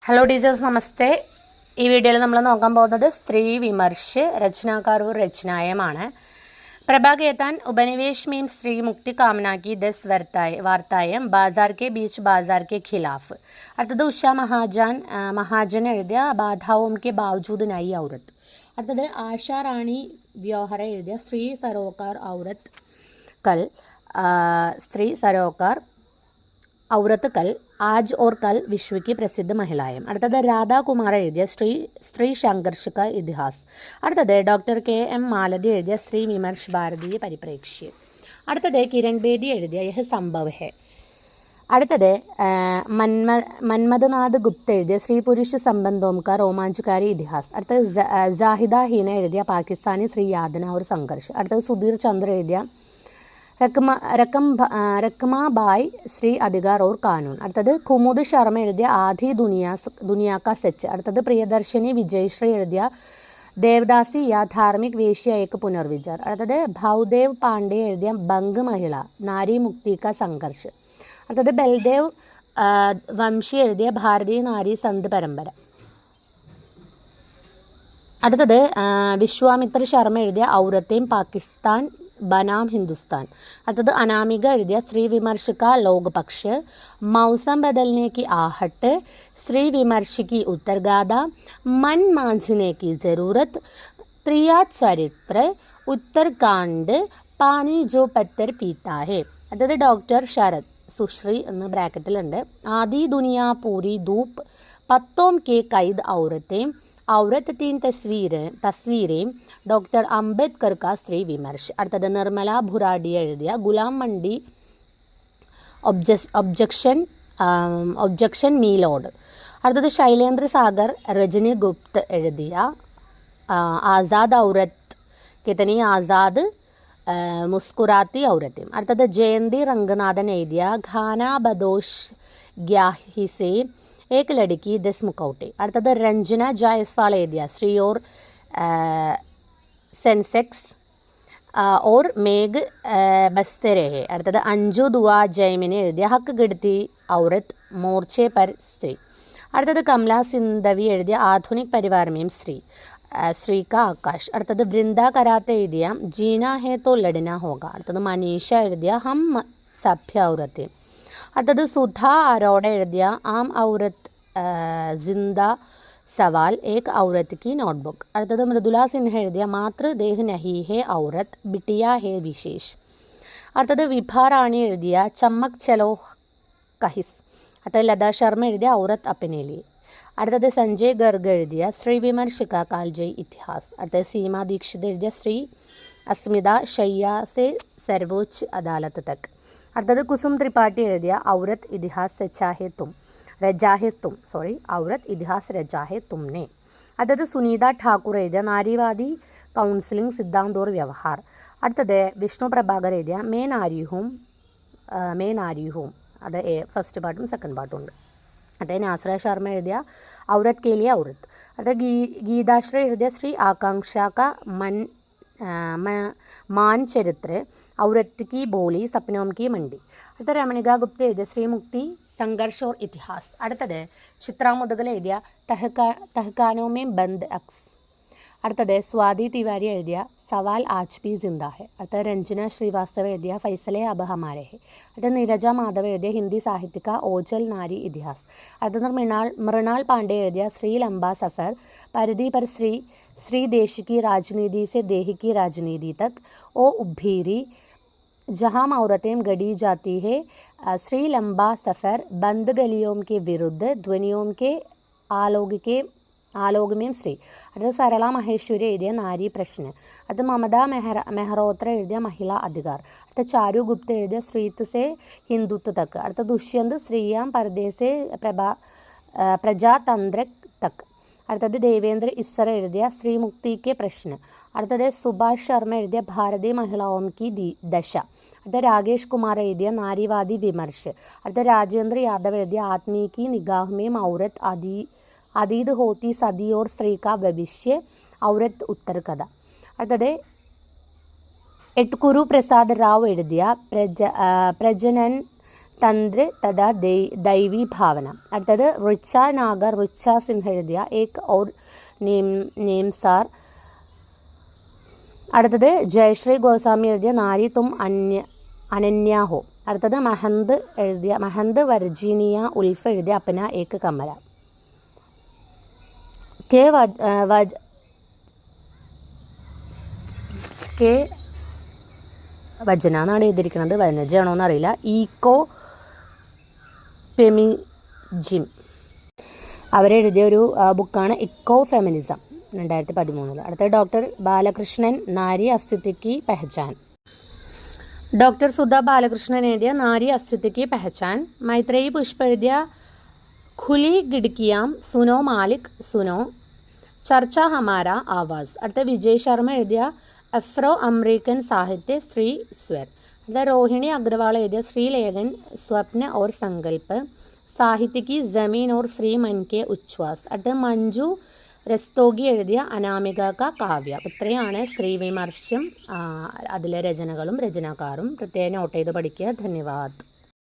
Hello teachers, നമസ്തേ. ഈ വീഡിയോയിൽ നമ്മൾ നോക്കാൻ പോകുന്നത് സ്ത്രീ വിമർശ് रचनाकार और रचनायമാണ്. प्रभा केतन उपनिवेश में स्त्री मुक्ति कामना की 10 वार्ताएं बाजार के बीच बाजार के खिलाफ. അടുത്തത് ഉഷ മഹാജൻ എഴുതിയ ബാധാओं के बावजूद नई औरत. അടുത്തത് ആശാ റാണി വ്യോഹര എഴുതിയ സ്ത്രീ സരോकार औरत कल आज और कल विश्व की प्रसिद्ध महिलाएं. അടുത്തത് രാധാ കുമാർ എഴുതിയ സ്ത്രീ സംഘർഷ का इतिहास. അടുത്തത് ഡോക്ടർ KM മാലതി എഴുതിയ സ്ത്രീ വിമർശ ഭാരതീയ പരിപ്രേക്ഷ്യ. അടുത്തത് കിരൺ ബേദി എഴുതിയ യഹ് സംഭവ് ഹെ. അടുത്തത് മന്മഥനാഥ് ഗുപ്ത എഴുതിയ സ്ത്രീ പുരുഷ സംബന്ധോം കാ രോമാഞ്ചകാരി ഇതിഹാസ്. അടുത്തത് ജാഹിദ ഹീന എഴുതിയ പാകിസ്ഥാനി സ്ത്രീ യാതന और സംഘർഷ്. അടുത്തത് സുധീർ ചന്ദ്ര എഴുതിയ रकमाबाई श्री अधिकार और कानून. അടുത്തത് കുമുദ് ശർമ്മ എഴുതിയ ആധി ദുനിയാ കാ സച്ച്. അടുത്തത് പ്രിയദർശിനി വിജയശ്രീ എഴുതിയ ദേവദാസി യാ ധാർമിക് വേശ്യ ഏക് പുനർവിചാർ. അടുത്തത് ഭൗദേവ് പാണ്ഡെ എഴുതിയ ബംഗ് മഹിള നാരി മുക്തി കാ സംഘർഷ്. അടുത്തത് ബൽദേവ് വംശി എഴുതിയ ഭാരതീയ നാരി സന്ത് പരമ്പര. അടുത്തത് വിശ്വാമിത്ര ശർമ്മ എഴുതിയ ഔറത്തേം പാകിസ്ഥാൻ बनाम हिंदुस्तान. അടുത്തത് അനാമിക എഴുതിയ സ്ത്രീ വിമർശ का लोग पक्ष, मौसम बदलने की आहट, स्त्री विमर्श की उत्तरगाथा, मन मांझने की जरूरत, त्रिया चरित्र, उत्तरकांड, पानी जो पत्थर पीता है. അടുത്തത് ഡോക്ടർ ശരത് സുശ്രീ എന്ന് ബ്രാക്കറ്റിലുണ്ട്. ആദി ദുനിയ പൂരി ധൂപ്പ്, പത്തോം കെ കൈദ് ഔറത്തേം, औरत 3 तस्वीरें, डॉक्टर अम्बेडकर का स्त्री विमर्श. അടുത്തത് നിർമ്മല ഭുറാഡി എഴുതിയ ഗുലാം മണ്ഡി ഒബ്ജക്ഷൻ മീലോഡ്. അടുത്തത് ശൈലേന്ദ്ര സാഗർ രജനി ഗുപ്ത് എഴുതിയ ആസാദ് ഔറത്ത് കിതനി ആസാദ് മുസ്കുരാത്തി ഔറത്തേം. അടുത്തത് ജയന്തി രംഗനാഥൻ എഴുതിയ ഖാനാ ബദോഷ് ഗ്യാഹിസെ एक लड़की 10 मुखौटे. അടുത്തത് രഞ്ജന ജായസ്വാൾ എഴുതിയ ശ്രീ ഓർ സെൻസെക്സ് और മേഘ് ബസ്തരെ. അടുത്തത് അഞ്ജു ദുവാ ജൈമിനെ എഴുതിയ ഹക്ക് ഗിഡ്തി ഔറത്ത് മോർച്ചെ പർ സ്ത്രീ. അടുത്തത് കമല സിന്ധവി എഴുതിയ ആധുനിക് പരിവാർ മേം ശ്രീ കാ ആകാശ്. അടുത്തത് വൃന്ദ കരാത്തെ എഴുതിയ ജീന ഹേ തോ ലഡ്ന ഹോഗ. അടുത്തത് മനീഷ എഴുതിയ ഹം സഭ്യ ഔറത്തെ. അടുത്തത് സുധ അരോഡ എഴുതിയ ആം ഔറത്ത് ജിന്ദ സവാൽ ഏക് ഔറത്ത് കി നോട്ട്ബുക്ക്. അടുത്തത് മൃദുല സിൻഹ എഴുതിയ മാതൃ ദേഹ് നഹി ഹേ ഔറത്ത് ബിട്ടിയ ഹേ വിശേഷ്. അടുത്തത് വിഭ റാണി എഴുതിയ ചമ്മക് ചലോ കഹിസ്. അടുത്തത് ലതാ ശർമ്മ എഴുതിയ ഔറത്ത് അപ്പനേലി. അടുത്തത് സഞ്ജയ് ഗർഗ് എഴുതിയ സ്ത്രീ വിമർശിക കാൽജയ് ഇതിഹാസ്. അടുത്തത് സീമ ദീക്ഷിത് എഴുതിയ സ്ത്രീ അസ്മിത ഷയ്യ സെ സർവോच्च അദാലത്ത് തക്. അടുത്തത് കുസും ത്രിപാഠി എഴുതിയ ഔറത്ത് ഇതിഹാസ് ഔറത്ത് ഇതിഹാസ് രജാഹെ തുമ്നെ. അടുത്തത് സുനീത ഠാക്കൂർ എഴുതിയ നാരീവാദി കൗൺസിലിംഗ് സിദ്ധാന്ത് ഓർ വ്യവഹാർ. അടുത്തത് വിഷ്ണു പ്രഭാകർ എഴുതിയ മേ നാരി ഹൂം. അത് ഫസ്റ്റ് പാർട്ടും സെക്കൻഡ് പാർട്ടും ഉണ്ട്. അടുത്തത് നാസറ ശർമ്മ എഴുതിയ ഔറത്ത് കെ ലിയ ഔറത്ത്. അടുത്തത് ഗീതാശ്രീ എഴുതിയ ശ്രീ ആകാംക്ഷ കാ मान चरित्र, औरत की बोली सपनों की मंडी. അടുത്ത രമണിക ഗുപ്ത എഴുതിയ ശ്രീമുക്തി സംഘർഷ് ഓർ ഇതിഹാസ്. അടുത്തത് ചിത്ര മുദഗൽ എഴുതിയ തഹ്കാനോ മേ ബന്ദ് അക്സ്. അടുത്തത് സ്വാതി തിവാരി എഴുതിയ സവാൽ ആജ് ഭി ജിന്ദ ഹെ. അടുത്തത് രഞ്ജന ശ്രീവാസ്തവ എഴുതിയ ഫൈസലെ അബ് ഹമാരെ ഹെ. അടുത്തത് നീരജ മാധവ് എഴുതിയ ഹിന്ദി സാഹിത്യക ഓജൽ നാരി ഇതിഹാസ്. അടുത്തത് മൃണാൾ പാണ്ഡെ എഴുതിയ ശ്രീ ലംബാ സഫർ, പരിധി पर श्री देश की राजनीति से देह की राजनीति तक, ओ उभीरी जहां औरतें गढ़ी जाती है, श्री लंबा सफ़र, बंद गलियों के विरुद्ध ध्वनियों के आलोक में श्री. അടുത്ത സരള മഹേശ്വരി എഴുതിയ നാരി പ്രശ്ന. അടുത്ത മമത മെഹ്റോത്ര എഴുതിയ മഹിളാ അധികാർ. അടുത്ത ചാരു ഗുപ്ത എഴുതിയ സ്ത്രീത്വ സെ ഹിന്ദുത്വ തക്ക്. അടുത്ത ദുഷ്യന്ത് ശ്രീയാം പരദേശെ പ്രജാതന്ത്ര തക്ക്. അടുത്തത് ദേവേന്ദ്ര ഇസ്സർ എഴുതിയ ശ്രീമുക്തി കെ പ്രശ്ന. അടുത്തത് സുഭാഷ് ശർമ്മ എഴുതിയ ഭാരതീയ മഹിളാओं की ദശ. അടുത്ത രാകേഷ് കുമാർ എഴുതിയ നാരിവാദി വിമർശ്. അടുത്ത രാജേന്ദ്ര യാദവ് എഴുതിയ ആത്മീ കി നിഗാഹ് മേം ഔറത്ത് അദീദ് ഹോത്തി സദി ഓർ സ്ത്രീ കാ ഭവിഷ്യ ഔറത്ത് ഉത്തർ കഥ. അടുത്തത് എട്കുരു പ്രസാദ് റാവ് എഴുതിയ പ്രജനൻ തന്ത്ര തഥാ ദൈവീ ഭാവന. അടുത്തത് റിച്ച നാഗർ റിച്ച സിൻഹ എഴുതിയ ഏക് ഔർ നേംസാർ. അടുത്തത് ജയശ്രീ ഗോസ്വാമി എഴുതിയ നാരി തും അനന്യാഹോ. അടുത്തത് മഹന്ത് വർജീനിയ ഉൽഫ് എഴുതിയ അപ്പന ഏക് കമല. കെ വജന എന്നാണ് എഴുതിയിരിക്കുന്നത്, വനജാണോ എന്നറിയില്ല. ഈക്കോ ഫെമിജിം അവരെഴുതിയ ഒരു ബുക്കാണ് ഇക്കോ ഫെമിനിസം 2013. അടുത്തത് ഡോക്ടർ ബാലകൃഷ്ണൻ നാരി അസ്തിത്വ കി പെഹചാൻ. ഡോക്ടർ സുധ ബാലകൃഷ്ണൻ എഴുതിയ നാരി അസ്തിത്വ കി പെഹചാൻ. മൈത്രേയി പുഷ്പ എഴുതിയ ഖുലി ഗിഡ്കിയാം സുനോ മാലിക് സുനോ ചർച്ച ഹമാര ആവാസ്. അടുത്ത വിജയ് ശർമ്മ എഴുതിയ അഫ്രോ അമേരിക്കൻ സാഹിത്യ സ്ത്രീ സ്വർ. അടുത്ത രോഹിണി അഗ്രവാൾ എഴുതിയ ശ്രീലേഖൻ സ്വപ്ന ഓർ സങ്കല്പ്. സാഹിത്യ കി ജമീൻ ഓർ ശ്രീ മൻ കെ ഉച്ഛ്വാസ്. അടുത്ത മഞ്ജു രസ്തോഗി എഴുതിയ അനാമിക ക കാവ്യ. ഇത്രയാണ് സ്ത്രീ വിമർശം. അതിലെ രചനകളും രചനാക്കാരും പ്രത്യേകം നോട്ട് ചെയ്ത് പഠിക്കുക. ധന്യവാദ്.